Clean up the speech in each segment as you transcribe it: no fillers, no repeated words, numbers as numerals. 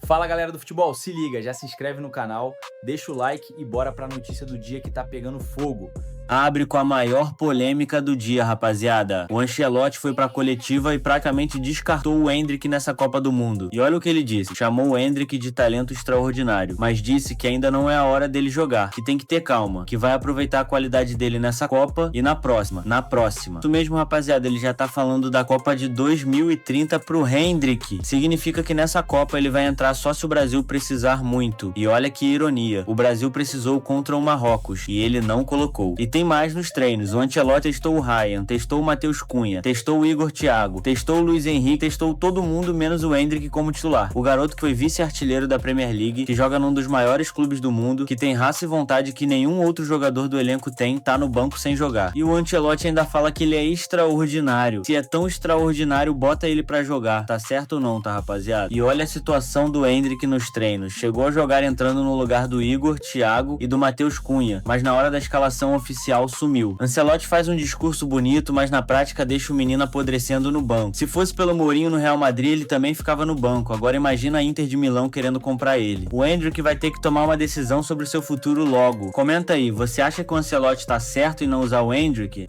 Fala galera do futebol, se liga, já se inscreve no canal, deixa o like e bora pra notícia do dia que tá pegando fogo. Abre com a maior polêmica do dia, rapaziada. O Ancelotti foi pra coletiva e praticamente descartou o Endrick nessa Copa do Mundo. E olha o que ele disse, chamou o Endrick de talento extraordinário, mas disse que ainda não é a hora dele jogar, que tem que ter calma, que vai aproveitar a qualidade dele nessa Copa e na próxima. Isso mesmo, rapaziada, ele já tá falando da Copa de 2030 pro Endrick. Significa que nessa Copa ele vai entrar só se o Brasil precisar muito. E olha que ironia, o Brasil precisou contra o Marrocos e ele não colocou. E tem mais nos treinos, o Ancelotti testou o Ryan, testou o Matheus Cunha, testou o Igor Thiago, testou o Luiz Henrique, testou todo mundo menos o Endrick como titular. O garoto que foi vice-artilheiro da Premier League, que joga num dos maiores clubes do mundo, que tem raça e vontade que nenhum outro jogador do elenco tem, tá no banco sem jogar. E o Ancelotti ainda fala que ele é extraordinário. Se é tão extraordinário, bota ele pra jogar. Tá certo ou não, tá, rapaziada? E olha a situação do Endrick nos treinos. Chegou a jogar entrando no lugar do Igor, Thiago e do Matheus Cunha, mas na hora da escalação oficial sumiu. Ancelotti faz um discurso bonito, mas na prática deixa o menino apodrecendo no banco. Se fosse pelo Mourinho no Real Madrid, ele também ficava no banco. Agora imagina a Inter de Milão querendo comprar ele. O Endrick vai ter que tomar uma decisão sobre o seu futuro logo. Comenta aí, você acha que o Ancelotti tá certo em não usar o Endrick?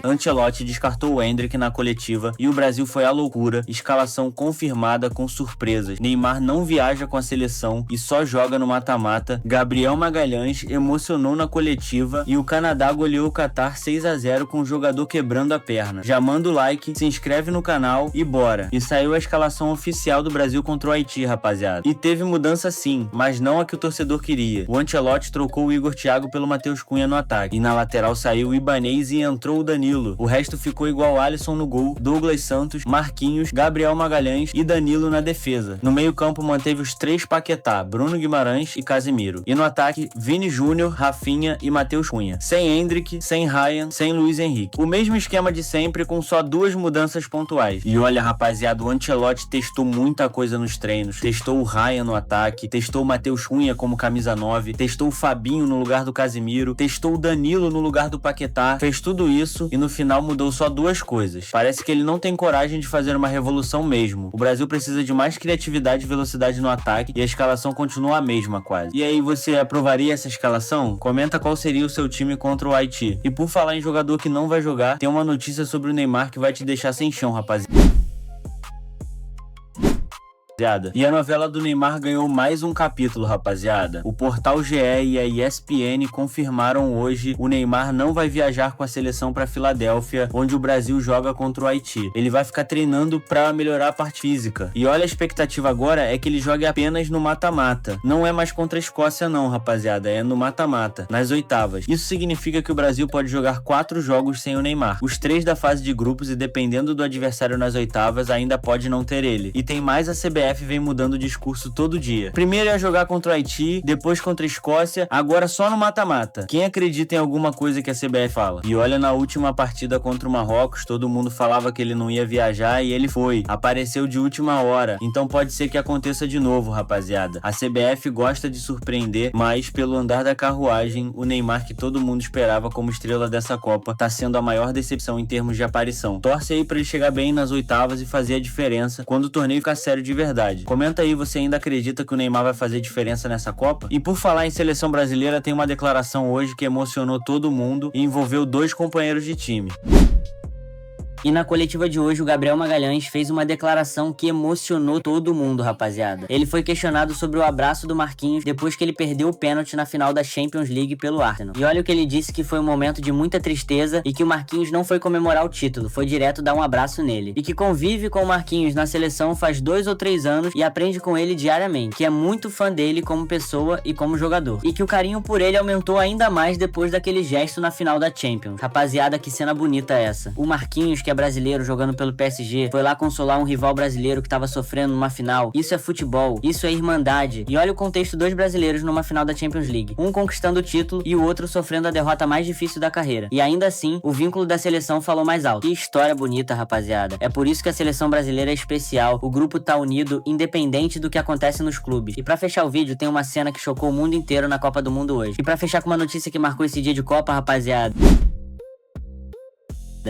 Ancelotti descartou o Endrick na coletiva e o Brasil foi à loucura, escalação confirmada com surpresas. Neymar não viaja com a seleção e só joga no mata-mata. Gabriel Magalhães emocionou na coletiva e o Canadá goleou o Catar 6-0 com o jogador quebrando a perna. Já manda o like, se inscreve no canal e bora. E saiu a escalação oficial do Brasil contra o Haiti, rapaziada. E teve mudança sim, mas não a que o torcedor queria. O Ancelotti trocou o Igor Thiago pelo Matheus Cunha no ataque. E na lateral saiu o Ibanez e entrou o Danilo. O resto ficou igual Alisson no gol, Douglas Santos, Marquinhos, Gabriel Magalhães e Danilo na defesa. No meio-campo manteve os três Paquetá, Bruno Guimarães e Casemiro. E no ataque, Vini Júnior, Rafinha e Matheus Cunha. Sem Endrick, sem Ryan, sem Luiz Henrique. O mesmo esquema de sempre, com só duas mudanças pontuais. E olha, rapaziada, o Ancelotti testou muita coisa nos treinos. Testou o Ryan no ataque, testou o Matheus Cunha como camisa 9, testou o Fabinho no lugar do Casemiro, testou o Danilo no lugar do Paquetá, fez tudo isso e no final mudou só duas coisas. Parece que ele não tem coragem de fazer uma revolução mesmo. O Brasil precisa de mais criatividade e velocidade no ataque e a escalação continua a mesma quase. E aí, você aprovaria essa escalação? Comenta qual seria o seu time contra o Haiti. E por falar em jogador que não vai jogar, tem uma notícia sobre o Neymar que vai te deixar sem chão, rapaziada. E a novela do Neymar ganhou mais um capítulo, rapaziada. O portal GE e a ESPN confirmaram hoje o Neymar não vai viajar com a seleção para Filadélfia, onde o Brasil joga contra o Haiti. Ele vai ficar treinando para melhorar a parte física. E olha, a expectativa agora é que ele jogue apenas no mata-mata. Não é mais contra a Escócia não, rapaziada, é no mata-mata, nas oitavas. Isso significa que o Brasil pode jogar 4 jogos sem o Neymar. Os 3 da fase de grupos e dependendo do adversário nas oitavas, ainda pode não ter ele. E tem mais, a CBF vem mudando o discurso todo dia. Primeiro é jogar contra o Haiti, depois contra a Escócia, agora só no mata-mata. Quem acredita em alguma coisa que a CBF fala? E olha, na última partida contra o Marrocos, todo mundo falava que ele não ia viajar e ele foi. Apareceu de última hora. Então pode ser que aconteça de novo, rapaziada. A CBF gosta de surpreender, mas pelo andar da carruagem, o Neymar que todo mundo esperava como estrela dessa Copa, tá sendo a maior decepção em termos de aparição. Torce aí pra ele chegar bem nas oitavas e fazer a diferença quando o torneio ficar sério de verdade. Comenta aí, você ainda acredita que o Neymar vai fazer diferença nessa Copa? E por falar em seleção brasileira, tem uma declaração hoje que emocionou todo mundo e envolveu 2 companheiros de time. E na coletiva de hoje, o Gabriel Magalhães fez uma declaração que emocionou todo mundo, rapaziada. Ele foi questionado sobre o abraço do Marquinhos depois que ele perdeu o pênalti na final da Champions League pelo Arsenal. E olha o que ele disse, que foi um momento de muita tristeza e que o Marquinhos não foi comemorar o título, foi direto dar um abraço nele. E que convive com o Marquinhos na seleção faz 2 ou 3 anos e aprende com ele diariamente, que é muito fã dele como pessoa e como jogador. E que o carinho por ele aumentou ainda mais depois daquele gesto na final da Champions. Rapaziada, que cena bonita essa. O Marquinhos, que é brasileiro jogando pelo PSG, foi lá consolar um rival brasileiro que tava sofrendo numa final. Isso é futebol, isso é irmandade. E olha o contexto, 2 brasileiros numa final da Champions League, um conquistando o título e o outro sofrendo a derrota mais difícil da carreira. E ainda assim, o vínculo da seleção falou mais alto. Que história bonita, rapaziada. É por isso que a seleção brasileira é especial. O grupo tá unido, independente do que acontece nos clubes. E pra fechar o vídeo, tem uma cena que chocou o mundo inteiro na Copa do Mundo hoje. E pra fechar com uma notícia que marcou esse dia de Copa, rapaziada.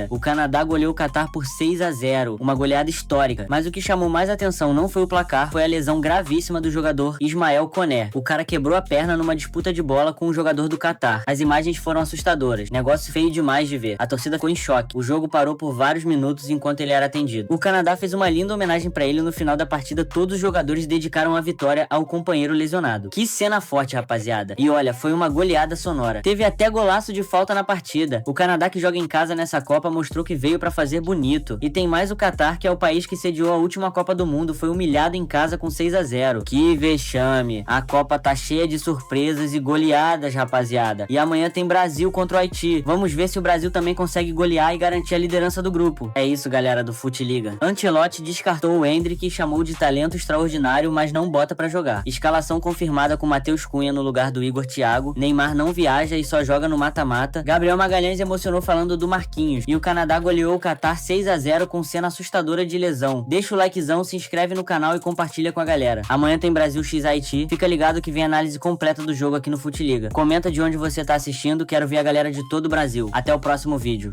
O Canadá goleou o Catar por 6-0, uma goleada histórica. Mas o que chamou mais atenção não foi o placar, foi a lesão gravíssima do jogador Ismael Koné. O cara quebrou a perna numa disputa de bola com um jogador do Catar. As imagens foram assustadoras, negócio feio demais de ver. A torcida ficou em choque. O jogo parou por vários minutos enquanto ele era atendido. O Canadá fez uma linda homenagem pra ele. No final da partida, todos os jogadores dedicaram a vitória ao companheiro lesionado. Que cena forte, rapaziada. E olha, foi uma goleada sonora. Teve até golaço de falta na partida. O Canadá, que joga em casa nessa Copa, mostrou que veio pra fazer bonito. E tem mais o Catar, que é o país que sediou a última Copa do Mundo, foi humilhado em casa com 6-0. Que vexame. A Copa tá cheia de surpresas e goleadas, rapaziada. E amanhã tem Brasil contra o Haiti. Vamos ver se o Brasil também consegue golear e garantir a liderança do grupo. É isso, galera do Fute Liga. Ancelotti descartou o Endrick e chamou de talento extraordinário, mas não bota pra jogar. Escalação confirmada com Matheus Cunha no lugar do Igor Thiago. Neymar não viaja e só joga no mata-mata. Gabriel Magalhães emocionou falando do Marquinhos. E o Canadá goleou o Catar 6-0 com cena assustadora de lesão. Deixa o likezão, se inscreve no canal e compartilha com a galera. Amanhã tem Brasil x Haiti. Fica ligado que vem análise completa do jogo aqui no Fute Liga. Comenta de onde você tá assistindo, quero ver a galera de todo o Brasil. Até o próximo vídeo.